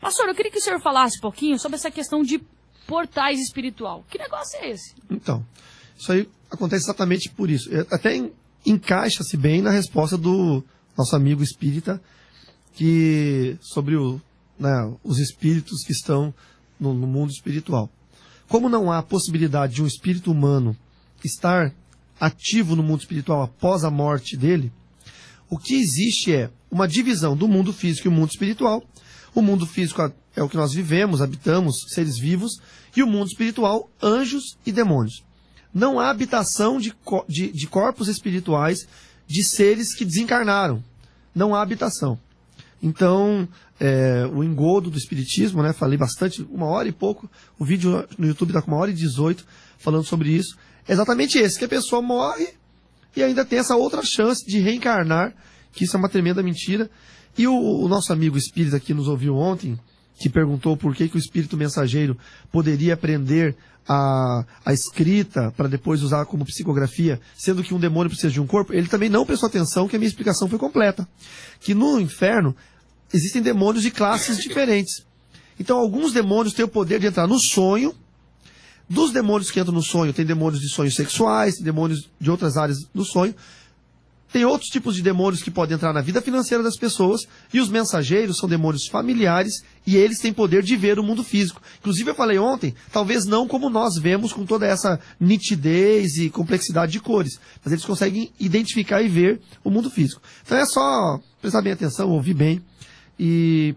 Pastor, eu queria que o senhor falasse um pouquinho sobre essa questão de portais espiritual. Que negócio é esse? Então, isso aí acontece exatamente por isso. Até encaixa-se bem na resposta do nosso amigo espírita sobre os espíritos que estão no mundo espiritual. Como não há possibilidade de um espírito humano estar ativo no mundo espiritual após a morte dele, o que existe é uma divisão do mundo físico e o mundo espiritual. O mundo físico é o que nós vivemos, habitamos, seres vivos, e o mundo espiritual, anjos e demônios. Não há habitação de corpos espirituais de seres que desencarnaram. Não há habitação. Então, o engodo do espiritismo, né, falei bastante, 1h e pouco, o vídeo no YouTube está com 1h18 falando sobre isso, é exatamente esse, que a pessoa morre e ainda tem essa outra chance de reencarnar, que isso é uma tremenda mentira. E o nosso amigo espírita que nos ouviu ontem, que perguntou por que o espírito mensageiro poderia aprender a escrita para depois usar como psicografia, sendo que um demônio precisa de um corpo, ele também não prestou atenção que a minha explicação foi completa. Que no inferno existem demônios de classes diferentes. Então alguns demônios têm o poder de entrar no sonho. Dos demônios que entram no sonho, tem demônios de sonhos sexuais, tem demônios de outras áreas do sonho. Tem outros tipos de demônios que podem entrar na vida financeira das pessoas, e os mensageiros são demônios familiares, e eles têm poder de ver o mundo físico. Inclusive eu falei ontem, talvez não como nós vemos, com toda essa nitidez e complexidade de cores, mas eles conseguem identificar e ver o mundo físico. Então é só prestar bem atenção, ouvir bem e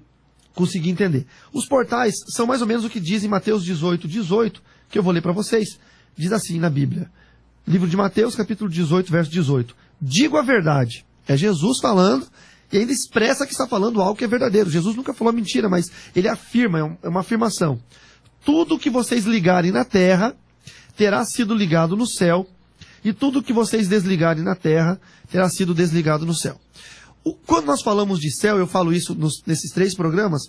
conseguir entender. Os portais são mais ou menos o que diz em Mateus 18:18, que eu vou ler para vocês. Diz assim na Bíblia, livro de Mateus, capítulo 18, verso 18. Digo a verdade. É Jesus falando e ainda expressa que está falando algo que é verdadeiro. Jesus nunca falou mentira, mas ele afirma, é uma afirmação. Tudo que vocês ligarem na terra terá sido ligado no céu, e tudo que vocês desligarem na terra terá sido desligado no céu. Quando nós falamos de céu, eu falo isso nesses 3 programas,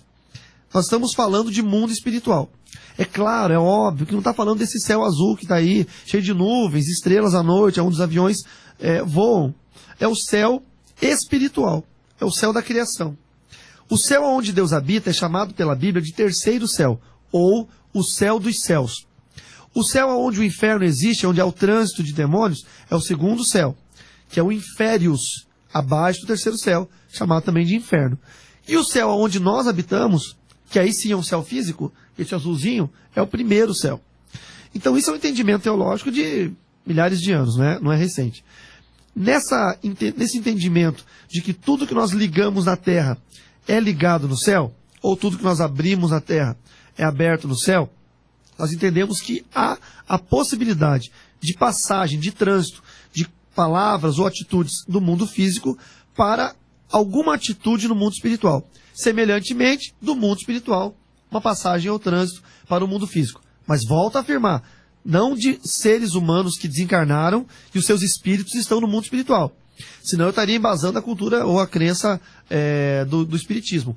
nós estamos falando de mundo espiritual. É claro, é óbvio que não está falando desse céu azul que está aí, cheio de nuvens, estrelas à noite, onde os aviões voam. É o céu espiritual, é o céu da criação. O céu onde Deus habita é chamado pela Bíblia de terceiro céu, ou o céu dos céus. O céu onde o inferno existe, onde há o trânsito de demônios, é o segundo céu, que é o inférios, abaixo do terceiro céu, chamado também de inferno. E o céu onde nós habitamos, que aí sim é um céu físico, esse azulzinho, é o primeiro céu. Então isso é um entendimento teológico de milhares de anos, né? Não é recente. Nesse entendimento de que tudo que nós ligamos na terra é ligado no céu, ou tudo que nós abrimos na terra é aberto no céu, nós entendemos que há a possibilidade de passagem, de trânsito, de palavras ou atitudes do mundo físico para alguma atitude no mundo espiritual. Semelhantemente, do mundo espiritual, uma passagem ou trânsito para o mundo físico. Mas volto a afirmar, não de seres humanos que desencarnaram e os seus espíritos estão no mundo espiritual. Senão eu estaria embasando a cultura ou a crença do espiritismo.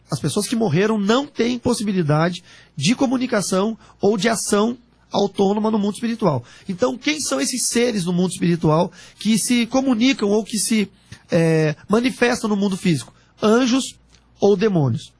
As pessoas que morreram não têm possibilidade de comunicação ou de ação autônoma no mundo espiritual. Então, quem são esses seres no mundo espiritual que se comunicam ou que se manifestam no mundo físico? Anjos ou demônios.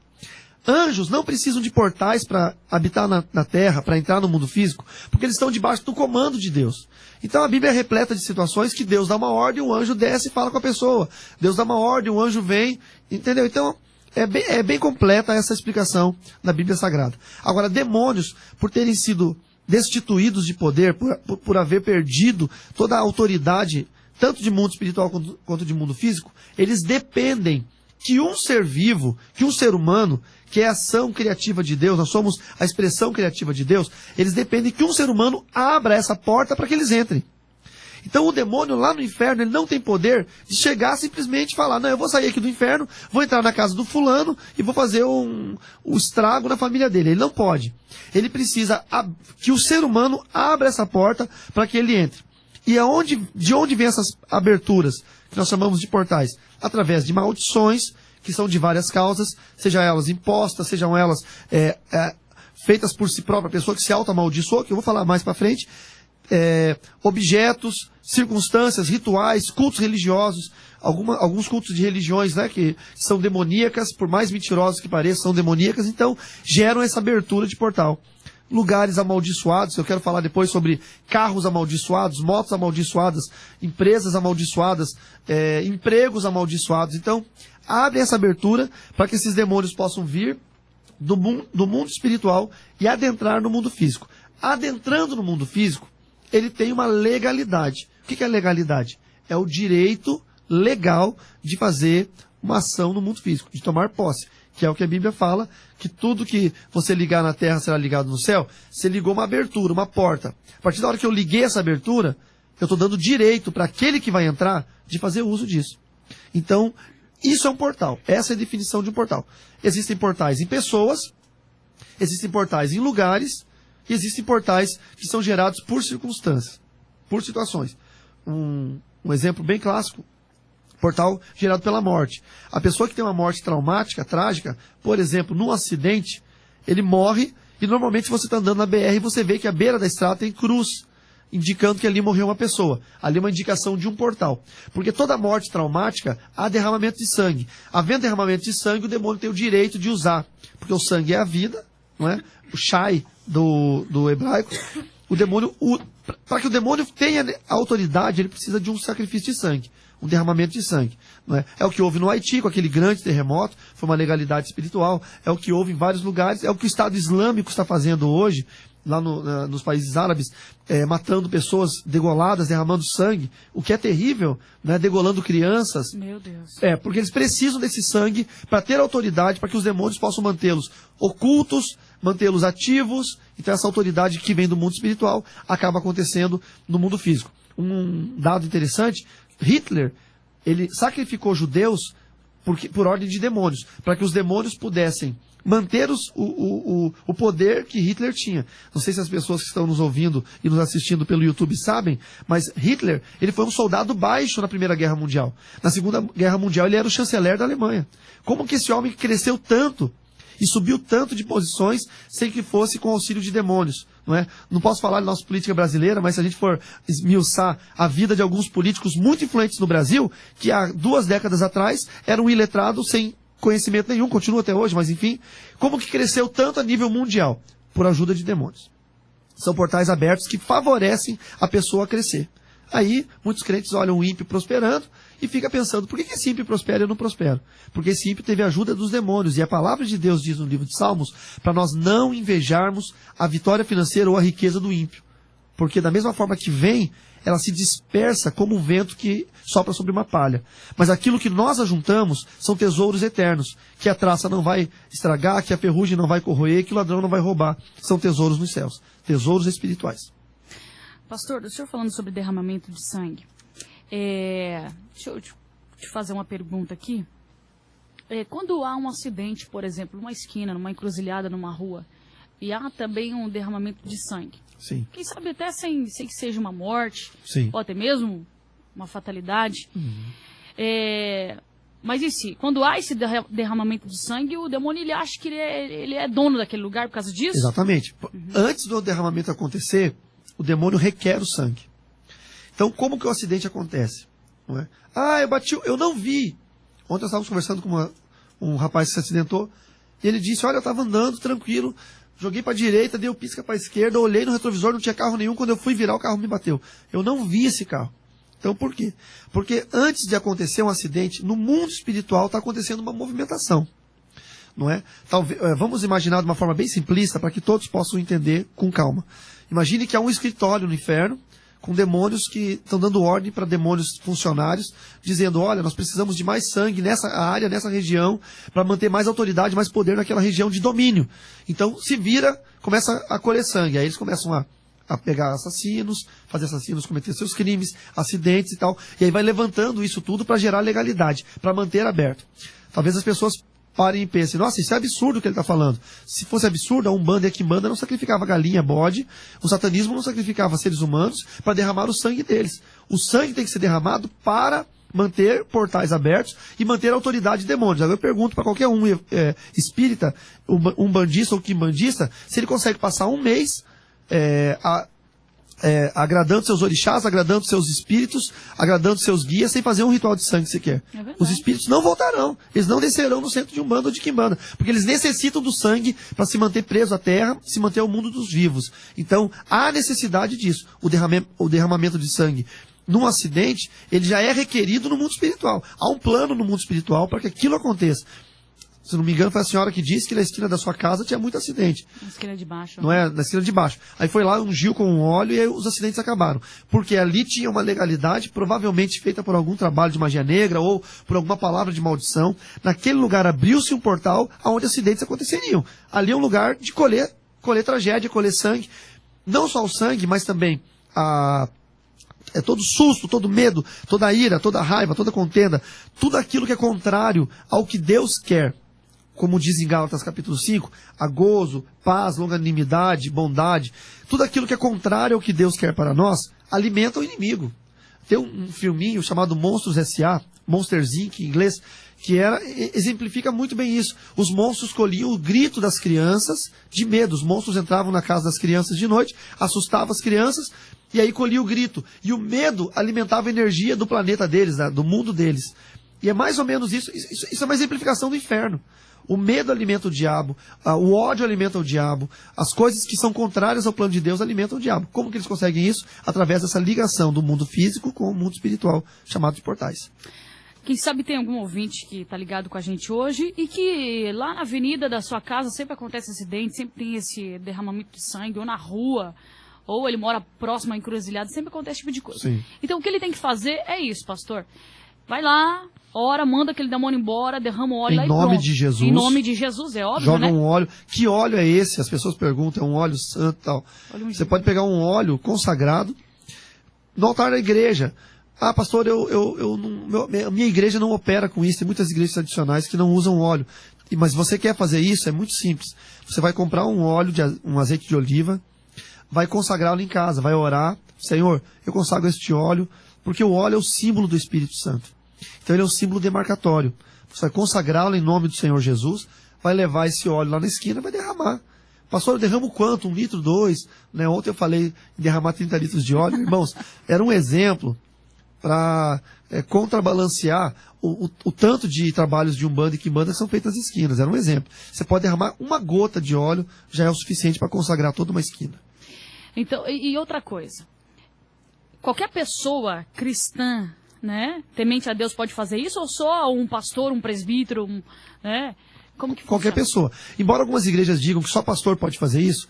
Anjos não precisam de portais para habitar na terra, para entrar no mundo físico, porque eles estão debaixo do comando de Deus. Então a Bíblia é repleta de situações que Deus dá uma ordem, o anjo desce e fala com a pessoa. Deus dá uma ordem, o anjo vem, entendeu? Então é bem completa essa explicação da Bíblia Sagrada. Agora, demônios, por terem sido destituídos de poder, por haver perdido toda a autoridade, tanto de mundo espiritual quanto de mundo físico, eles dependem que um ser vivo, que um ser humano, que é a ação criativa de Deus, nós somos a expressão criativa de Deus, eles dependem que um ser humano abra essa porta para que eles entrem. Então o demônio lá no inferno, ele não tem poder de chegar simplesmente e falar, não, eu vou sair aqui do inferno, vou entrar na casa do fulano e vou fazer um estrago na família dele. Ele não pode. Ele precisa que o ser humano abra essa porta para que ele entre. E de onde vem essas aberturas, que nós chamamos de portais? Através de maldições, que são de várias causas, sejam elas impostas, sejam elas feitas por si própria, a pessoa que se auto-amaldiçoou, que eu vou falar mais para frente, objetos, circunstâncias, rituais, cultos religiosos, alguns cultos de religiões, né, que são demoníacas, por mais mentirosos que pareçam, são demoníacas, então geram essa abertura de portal. Lugares amaldiçoados, eu quero falar depois sobre carros amaldiçoados, motos amaldiçoadas, empresas amaldiçoadas, empregos amaldiçoados. Então, abre essa abertura para que esses demônios possam vir do mundo espiritual e adentrar no mundo físico. Adentrando no mundo físico, ele tem uma legalidade. O que é legalidade? É o direito legal de fazer uma ação no mundo físico, de tomar posse. Que é o que a Bíblia fala, que tudo que você ligar na terra será ligado no céu. Você ligou uma abertura, uma porta. A partir da hora que eu liguei essa abertura, eu estou dando direito para aquele que vai entrar de fazer uso disso. Então, isso é um portal. Essa é a definição de um portal. Existem portais em pessoas, existem portais em lugares, e existem portais que são gerados por circunstâncias, por situações. Um exemplo bem clássico, portal gerado pela morte. A pessoa que tem uma morte traumática, trágica, por exemplo, num acidente, ele morre e normalmente se você está andando na BR, você vê que à beira da estrada tem cruz, indicando que ali morreu uma pessoa. Ali é uma indicação de um portal. Porque toda morte traumática há derramamento de sangue. Havendo derramamento de sangue, o demônio tem o direito de usar. Porque o sangue é a vida, não é? O shai do hebraico. O demônio, para que o demônio tenha autoridade, ele precisa de um sacrifício de sangue. Um derramamento de sangue. Não é? É o que houve no Haiti, com aquele grande terremoto, foi uma legalidade espiritual, é o que houve em vários lugares, é o que o Estado Islâmico está fazendo hoje, lá nos países árabes, matando pessoas degoladas, derramando sangue, o que é terrível, né? Degolando crianças. Meu Deus. Porque eles precisam desse sangue para ter autoridade, para que os demônios possam mantê-los ocultos, mantê-los ativos. Então essa autoridade que vem do mundo espiritual acaba acontecendo no mundo físico. Um dado interessante, Hitler, ele sacrificou judeus por ordem de demônios, para que os demônios pudessem manter o poder que Hitler tinha. Não sei se as pessoas que estão nos ouvindo e nos assistindo pelo YouTube sabem, mas Hitler, ele foi um soldado baixo na Primeira Guerra Mundial. Na Segunda Guerra Mundial, ele era o chanceler da Alemanha. Como que esse homem cresceu tanto e subiu tanto de posições sem que fosse com auxílio de demônios? Não é? Não posso falar da nossa política brasileira, mas se a gente for esmiuçar a vida de alguns políticos muito influentes no Brasil, que há 2 décadas atrás eram iletrados sem conhecimento nenhum, continua até hoje, mas enfim, como que cresceu tanto a nível mundial? Por ajuda de demônios. São portais abertos que favorecem a pessoa a crescer. Aí, muitos crentes olham o ímpio prosperando e fica pensando, por que esse ímpio prospera e eu não prospero? Porque esse ímpio teve a ajuda dos demônios. E a palavra de Deus diz no livro de Salmos, para nós não invejarmos a vitória financeira ou a riqueza do ímpio. Porque da mesma forma que vem, ela se dispersa como um vento que sopra sobre uma palha. Mas aquilo que nós ajuntamos são tesouros eternos, que a traça não vai estragar, que a ferrugem não vai corroer, que o ladrão não vai roubar. São tesouros nos céus, tesouros espirituais. Pastor, o senhor falando sobre derramamento de sangue, deixa eu te fazer uma pergunta aqui. Quando há um acidente, por exemplo, numa esquina, numa encruzilhada, numa rua, e há também um derramamento de sangue, sim, quem sabe até sem que seja uma morte, sim, ou até mesmo uma fatalidade, mas e se, quando há esse derramamento de sangue, o demônio ele acha que ele é dono daquele lugar por causa disso? Exatamente. Antes do derramamento acontecer, o demônio requer o sangue. Então, como que o acidente acontece? Não é? Eu não vi. Ontem nós estávamos conversando com um rapaz que se acidentou, e ele disse, olha, eu estava andando tranquilo, joguei para a direita, dei o pisca para a esquerda, olhei no retrovisor, não tinha carro nenhum, quando eu fui virar, o carro me bateu. Eu não vi esse carro. Então, por quê? Porque antes de acontecer um acidente, no mundo espiritual está acontecendo uma movimentação. Não é? Vamos imaginar de uma forma bem simplista, para que todos possam entender com calma. Imagine que há um escritório no inferno, com demônios que estão dando ordem para demônios funcionários, dizendo, olha, nós precisamos de mais sangue nessa área, nessa região, para manter mais autoridade, mais poder naquela região de domínio. Então, se vira, começa a colher sangue. Aí eles começam a pegar assassinos, fazer assassinos cometer seus crimes, acidentes e tal. E aí vai levantando isso tudo para gerar legalidade, para manter aberto. Talvez as pessoas parem e pensem, nossa, isso é absurdo o que ele está falando. Se fosse absurdo, a Umbanda e a Quimbanda não sacrificava galinha, bode, o satanismo não sacrificava seres humanos para derramar o sangue deles. O sangue tem que ser derramado para manter portais abertos e manter a autoridade de demônios. Agora eu pergunto para qualquer um espírita, umbandista ou quimbandista, se ele consegue passar um mês agradando seus orixás, agradando seus espíritos, agradando seus guias, sem fazer um ritual de sangue sequer. Os espíritos não voltarão, eles não descerão no centro de Umbanda ou de Quimbanda, porque eles necessitam do sangue para se manter preso à terra, se manter ao mundo dos vivos. Então, há necessidade disso. O derramamento de sangue num acidente, ele já é requerido no mundo espiritual. Há um plano no mundo espiritual para que aquilo aconteça. Se não me engano, foi a senhora que disse que na esquina da sua casa tinha muito acidente. Na esquina de baixo. Não é? Na esquina de baixo. Aí foi lá, ungiu com um óleo e aí os acidentes acabaram. Porque ali tinha uma legalidade, provavelmente feita por algum trabalho de magia negra ou por alguma palavra de maldição. Naquele lugar abriu-se um portal onde acidentes aconteceriam. Ali é um lugar de colher tragédia, colher sangue. Não só o sangue, mas também todo susto, todo medo, toda ira, toda raiva, toda contenda. Tudo aquilo que é contrário ao que Deus quer. Como diz em Gálatas capítulo 5, a gozo, paz, longanimidade, bondade, tudo aquilo que é contrário ao que Deus quer para nós, alimenta o inimigo. Tem um filminho chamado Monstros S.A., Monsters Inc. em inglês, que exemplifica muito bem isso. Os monstros colhiam o grito das crianças de medo. Os monstros entravam na casa das crianças de noite, assustavam as crianças, e aí colhiam o grito. E o medo alimentava a energia do planeta deles, do mundo deles. E é mais ou menos isso. Isso é uma exemplificação do inferno. O medo alimenta o diabo, o ódio alimenta o diabo, as coisas que são contrárias ao plano de Deus alimentam o diabo. Como que eles conseguem isso? Através dessa ligação do mundo físico com o mundo espiritual, chamado de portais. Quem sabe tem algum ouvinte que está ligado com a gente hoje e que lá na avenida da sua casa sempre acontece acidente, sempre tem esse derramamento de sangue, ou na rua, ou ele mora próximo à encruzilhada, sempre acontece esse tipo de coisa. Sim. Então o que ele tem que fazer é isso, pastor. Vai lá, ora, manda aquele demônio embora, derrama o óleo lá e pronto. Em nome de Jesus. Em nome de Jesus, é óbvio, joga né? um óleo. Que óleo é esse? As pessoas perguntam, é um óleo santo e tal. Você pode pegar um óleo consagrado no altar da igreja. Ah, pastor, minha igreja não opera com isso. Tem muitas igrejas tradicionais que não usam óleo. Mas você quer fazer isso? É muito simples. Você vai comprar um óleo, um azeite de oliva, vai consagrá-lo em casa, vai orar. Senhor, eu consagro este óleo, porque o óleo é o símbolo do Espírito Santo. Então ele é um símbolo demarcatório. Você vai consagrá-lo em nome do Senhor Jesus, vai levar esse óleo lá na esquina e vai derramar. Pastor, eu derramo quanto? 1 litro, 2? Né? Ontem eu falei em derramar 30 litros de óleo. Irmãos, era um exemplo para contrabalancear o tanto de trabalhos de Umbanda e Quimbanda que são feitos nas esquinas. Era um exemplo. Você pode derramar uma gota de óleo, já é o suficiente para consagrar toda uma esquina. Então, e outra coisa. Qualquer pessoa cristã, né, temente a Deus pode fazer isso, ou só um pastor, um presbítero, né? Como que Qualquer funciona? pessoa. Embora algumas igrejas digam que só pastor pode fazer isso,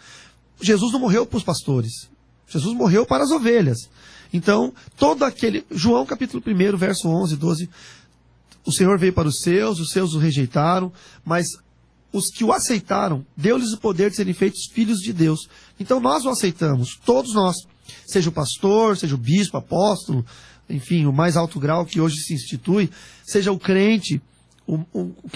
Jesus não morreu para os pastores. Jesus morreu para as ovelhas. Então, todo aquele... João capítulo 1, verso 11, 12. O Senhor veio para os seus o rejeitaram, mas os que o aceitaram, deu-lhes o poder de serem feitos filhos de Deus. Então nós o aceitamos, todos nós. Seja o pastor, seja o bispo, apóstolo, enfim, o mais alto grau que hoje se institui, seja o crente,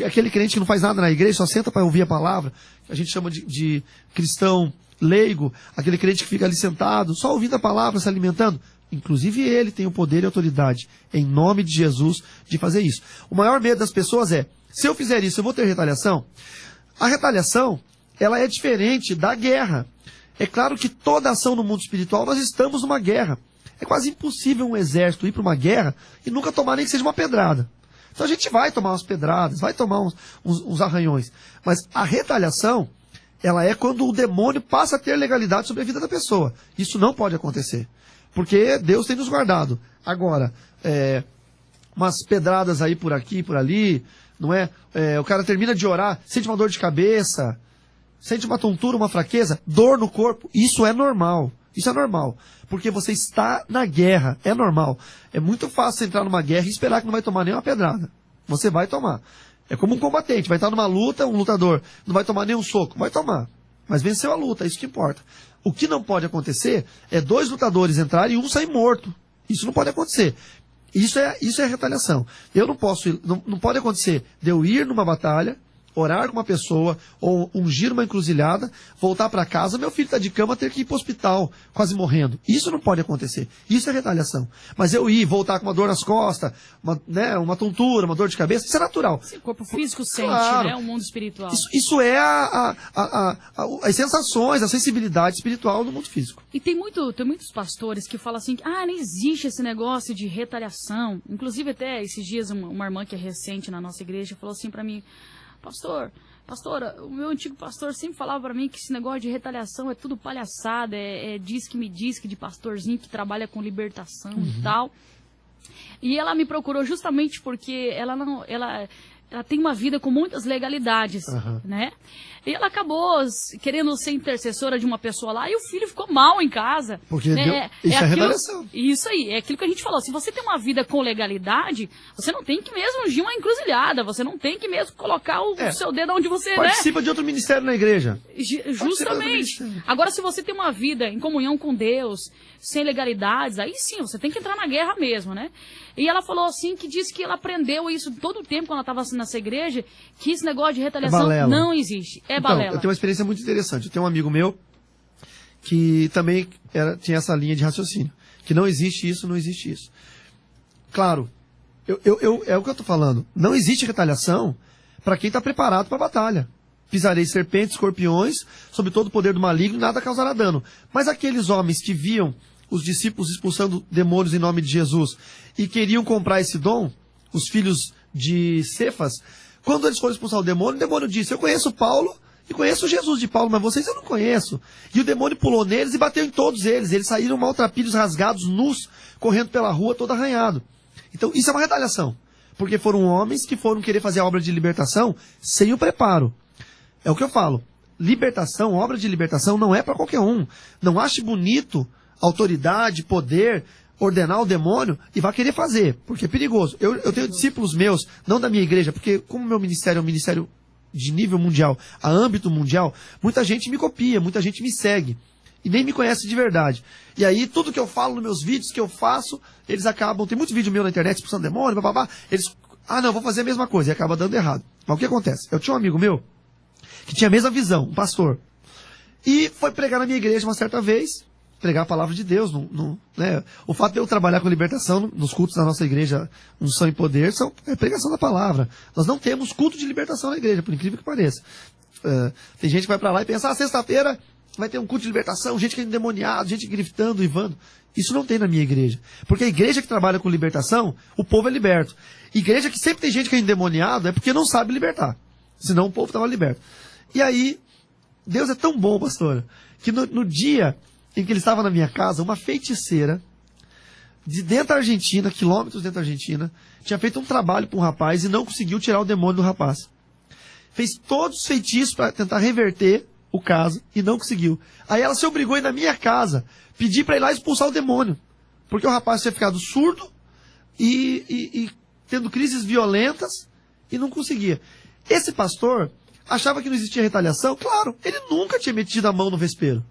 aquele crente que não faz nada na igreja, só senta para ouvir a palavra, que a gente chama de cristão leigo, aquele crente que fica ali sentado, só ouvindo a palavra, se alimentando. Inclusive ele tem o poder e autoridade, em nome de Jesus, de fazer isso. O maior medo das pessoas é, se eu fizer isso, eu vou ter retaliação? A retaliação, ela é diferente da guerra. É claro que toda ação no mundo espiritual, nós estamos numa guerra. É quase impossível um exército ir para uma guerra e nunca tomar nem que seja uma pedrada. Então a gente vai tomar umas pedradas, vai tomar uns arranhões. Mas a retaliação, ela é quando o demônio passa a ter legalidade sobre a vida da pessoa. Isso não pode acontecer. Porque Deus tem nos guardado. Agora, umas pedradas aí por aqui e por ali, não é? O cara termina de orar, sente uma dor de cabeça, sente uma tontura, uma fraqueza, dor no corpo. Isso é normal. Isso é normal. Porque você está na guerra. É normal. É muito fácil você entrar numa guerra e esperar que não vai tomar nenhuma pedrada. Você vai tomar. É como um combatente. Vai estar numa luta, um lutador. Não vai tomar nenhum soco. Vai tomar. Mas venceu a luta. É isso que importa. O que não pode acontecer é 2 lutadores entrarem e um sair morto. Isso não pode acontecer. Isso é retaliação. Eu não posso... Não pode acontecer de eu ir numa batalha, orar com uma pessoa, ou ungir uma encruzilhada, voltar para casa, meu filho está de cama, ter que ir para o hospital, quase morrendo. Isso não pode acontecer. Isso é retaliação. Mas eu ir, voltar com uma dor nas costas, uma tontura, uma dor de cabeça, isso é natural. Sim, o corpo físico sente, Claro. né? O mundo espiritual. Isso é as sensações, a sensibilidade espiritual do mundo físico. E tem muitos pastores que falam assim, não existe esse negócio de retaliação. Inclusive até esses dias uma irmã que é recente na nossa igreja falou assim para mim, pastora, o meu antigo pastor sempre falava para mim que esse negócio de retaliação é tudo palhaçada, diz-que-me diz-que de pastorzinho que trabalha com libertação e tal. E ela me procurou justamente porque ela tem uma vida com muitas legalidades, né? E ela acabou querendo ser intercessora de uma pessoa lá e o filho ficou mal em casa. Porque né? isso é retaliação. Isso aí, é aquilo que a gente falou. Se você tem uma vida com legalidade, você não tem que mesmo ungir uma encruzilhada, você não tem que mesmo colocar o seu dedo onde você... Participa de outro ministério na igreja. Justamente. Agora, se você tem uma vida em comunhão com Deus, sem legalidades, aí sim, você tem que entrar na guerra mesmo, né? E ela falou assim, que disse que ela aprendeu isso todo o tempo quando ela estava nessa igreja, que esse negócio de retaliação não existe. É balela. Então, eu tenho uma experiência muito interessante. Eu tenho um amigo meu que também tinha essa linha de raciocínio. Que não existe isso, não existe isso. Claro, é o que eu estou falando. Não existe retaliação para quem está preparado para a batalha. Pisarei serpentes, escorpiões, sob todo o poder do maligno, nada causará dano. Mas aqueles homens que viam os discípulos expulsando demônios em nome de Jesus e queriam comprar esse dom, os filhos de Cefas, quando eles foram expulsar o demônio disse, eu conheço Paulo e conheço Jesus de Paulo, mas vocês eu não conheço. E o demônio pulou neles e bateu em todos eles. Eles saíram maltrapilhos, rasgados, nus, correndo pela rua, todo arranhado. Então isso é uma retaliação. Porque foram homens que foram querer fazer a obra de libertação sem o preparo. É o que eu falo. Libertação, obra de libertação não é para qualquer um. Não ache bonito autoridade, poder, ordenar o demônio e vai querer fazer, porque é perigoso. Eu tenho discípulos meus, não da minha igreja, porque como meu ministério é um ministério de nível mundial, a âmbito mundial, muita gente me copia, muita gente me segue e nem me conhece de verdade. E aí tudo que eu falo nos meus vídeos que eu faço, eles acabam, tem muito vídeo meu na internet expulsando demônio, bababá, eles, não, vou fazer a mesma coisa e acaba dando errado. Mas o que acontece? Eu tinha um amigo meu que tinha a mesma visão, um pastor, e foi pregar na minha igreja uma certa vez, pregar a palavra de Deus, né? O fato de eu trabalhar com libertação nos cultos da nossa igreja, unção e poder, é pregação da palavra. Nós não temos culto de libertação na igreja, por incrível que pareça. Tem gente que vai para lá e pensa, sexta-feira vai ter um culto de libertação, gente que é endemoniado, gente gritando, ivando. Isso não tem na minha igreja. Porque a igreja que trabalha com libertação, o povo é liberto. Igreja que sempre tem gente que é endemoniado é porque não sabe libertar. Senão o povo estava liberto. E aí, Deus é tão bom, pastora, que no dia em que ele estava na minha casa, uma feiticeira de dentro da Argentina, quilômetros dentro da Argentina, tinha feito um trabalho para um rapaz e não conseguiu tirar o demônio do rapaz. Fez todos os feitiços para tentar reverter o caso e não conseguiu. Aí ela se obrigou a ir na minha casa, pedir para ir lá expulsar o demônio, porque o rapaz tinha ficado surdo e tendo crises violentas e não conseguia. Esse pastor achava que não existia retaliação? Claro, ele nunca tinha metido a mão no vespeiro.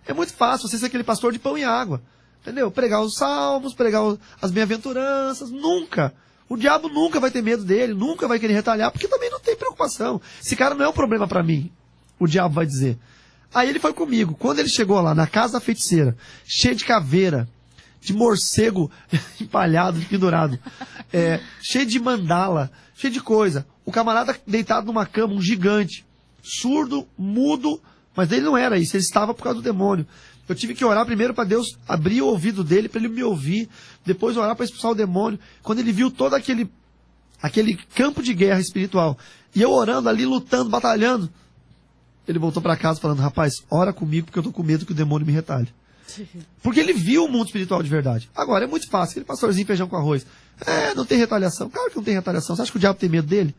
É muito fácil você ser aquele pastor de pão e água. Entendeu? Pregar os salmos, pregar as bem-aventuranças. Nunca. O diabo nunca vai ter medo dele, nunca vai querer retalhar, porque também não tem preocupação. Esse cara não é um problema para mim, o diabo vai dizer. Aí ele foi comigo. Quando ele chegou lá, na casa da feiticeira, cheio de caveira, de morcego empalhado, pendurado, cheio de mandala, cheio de coisa. O camarada deitado numa cama, um gigante, surdo, mudo, mas ele não era isso, ele estava por causa do demônio. Eu tive que orar primeiro para Deus abrir o ouvido dele, para ele me ouvir, depois orar para expulsar o demônio. Quando ele viu todo aquele campo de guerra espiritual, e eu orando ali, lutando, batalhando, ele voltou para casa falando, rapaz, ora comigo porque eu estou com medo que o demônio me retalhe. Porque ele viu o mundo espiritual de verdade. Agora, é muito fácil, aquele pastorzinho feijão com arroz. Não tem retaliação. Claro que não tem retaliação. Você acha que o diabo tem medo dele?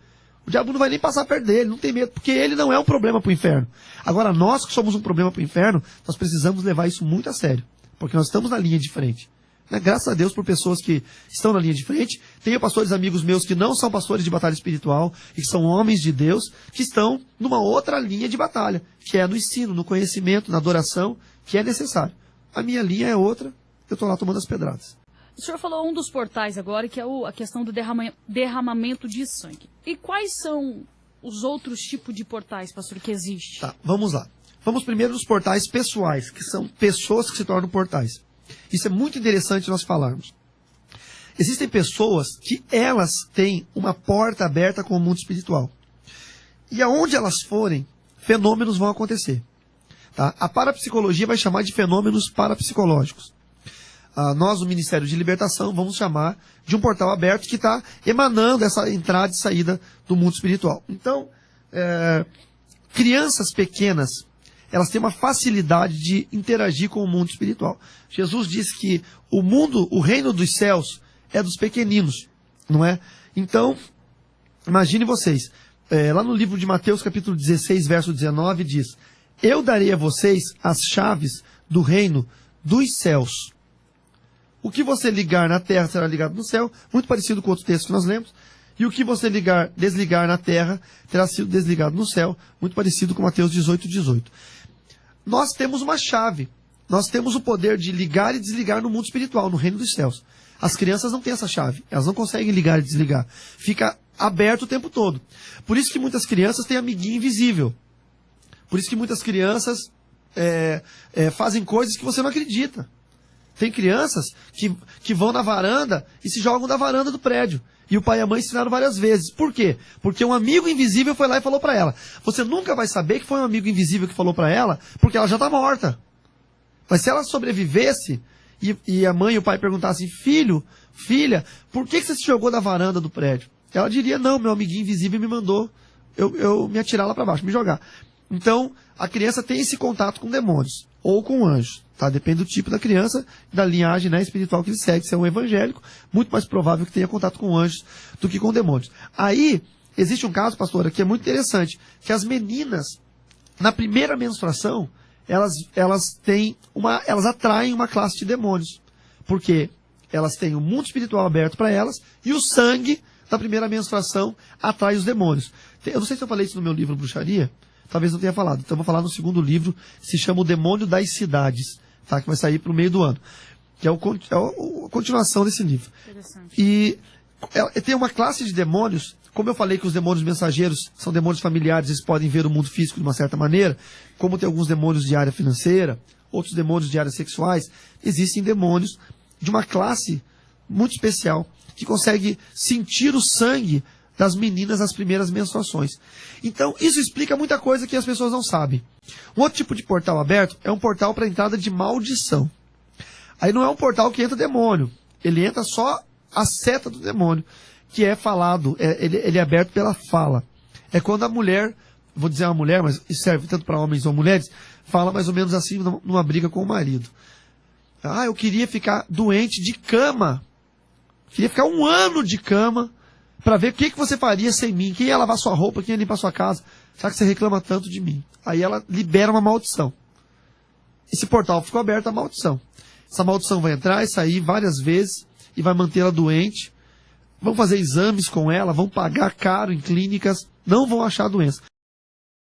O diabo não vai nem passar perto dele, não tem medo, porque ele não é um problema para o inferno. Agora, nós que somos um problema para o inferno, nós precisamos levar isso muito a sério, porque nós estamos na linha de frente. Graças a Deus por pessoas que estão na linha de frente. Tenho pastores amigos meus que não são pastores de batalha espiritual, e que são homens de Deus, que estão numa outra linha de batalha, que é no ensino, no conhecimento, na adoração, que é necessário. A minha linha é outra, eu estou lá tomando as pedradas. O senhor falou um dos portais agora, que é a questão do derramamento de sangue. E quais são os outros tipos de portais, pastor, que existem? Tá, vamos lá. Vamos primeiro nos portais pessoais, que são pessoas que se tornam portais. Isso é muito interessante nós falarmos. Existem pessoas que elas têm uma porta aberta com o mundo espiritual. E aonde elas forem, fenômenos vão acontecer. Tá? A parapsicologia vai chamar de fenômenos parapsicológicos. Nós, o Ministério de Libertação, vamos chamar de um portal aberto que está emanando essa entrada e saída do mundo espiritual. Então, crianças pequenas, elas têm uma facilidade de interagir com o mundo espiritual. Jesus disse que o reino dos céus é dos pequeninos, não é? Então, imagine vocês, lá no livro de Mateus, capítulo 16, verso 19, diz: eu darei a vocês as chaves do reino dos céus. O que você ligar na terra será ligado no céu, muito parecido com outro texto que nós lemos. E o que você desligar na terra terá sido desligado no céu, muito parecido com Mateus 18, 18. Nós temos uma chave. Nós temos o poder de ligar e desligar no mundo espiritual, no reino dos céus. As crianças não têm essa chave. Elas não conseguem ligar e desligar. Fica aberto o tempo todo. Por isso que muitas crianças têm amiguinho invisível. Por isso que muitas crianças fazem coisas que você não acredita. Tem crianças que vão na varanda e se jogam da varanda do prédio. E o pai e a mãe ensinaram várias vezes. Por quê? Porque um amigo invisível foi lá e falou para ela. Você nunca vai saber que foi um amigo invisível que falou para ela, porque ela já está morta. Mas se ela sobrevivesse e a mãe e o pai perguntassem: filho, filha, por que você se jogou da varanda do prédio? Ela diria: não, meu amiguinho invisível me mandou eu me atirar lá para baixo, me jogar. Então, a criança tem esse contato com demônios, ou com anjos, tá? Depende do tipo da criança, da linhagem, né, espiritual que ele segue. Se é um evangélico, muito mais provável que tenha contato com anjos do que com demônios. Aí, existe um caso, pastora, que é muito interessante, que as meninas, na primeira menstruação, elas atraem uma classe de demônios, porque elas têm o mundo espiritual aberto para elas, e o sangue da primeira menstruação atrai os demônios. Eu não sei se eu falei isso no meu livro Bruxaria, talvez não tenha falado. Então eu vou falar no segundo livro, se chama O Demônio das Cidades, tá? Que vai sair para o meio do ano. Que é a continuação desse livro. Interessante. E tem uma classe de demônios, como eu falei que os demônios mensageiros são demônios familiares, eles podem ver o mundo físico de uma certa maneira, como tem alguns demônios de área financeira, outros demônios de áreas sexuais, existem demônios de uma classe muito especial, que consegue sentir o sangue das meninas nas primeiras menstruações. Então, isso explica muita coisa que as pessoas não sabem. Um outro tipo de portal aberto é um portal para entrada de maldição. Aí não é um portal que entra demônio. Ele entra só a seta do demônio, que é falado, ele é aberto pela fala. É quando a mulher, vou dizer uma mulher, mas isso serve tanto para homens ou mulheres, fala mais ou menos assim numa briga com o marido. Ah, eu queria ficar doente de cama. Queria ficar 1 ano de cama para ver o que você faria sem mim. Quem ia lavar sua roupa, quem ia limpar sua casa. Já que você reclama tanto de mim. Aí ela libera uma maldição. Esse portal ficou aberto à maldição. Essa maldição vai entrar e sair várias vezes e vai mantê-la doente. Vão fazer exames com ela, vão pagar caro em clínicas, não vão achar a doença.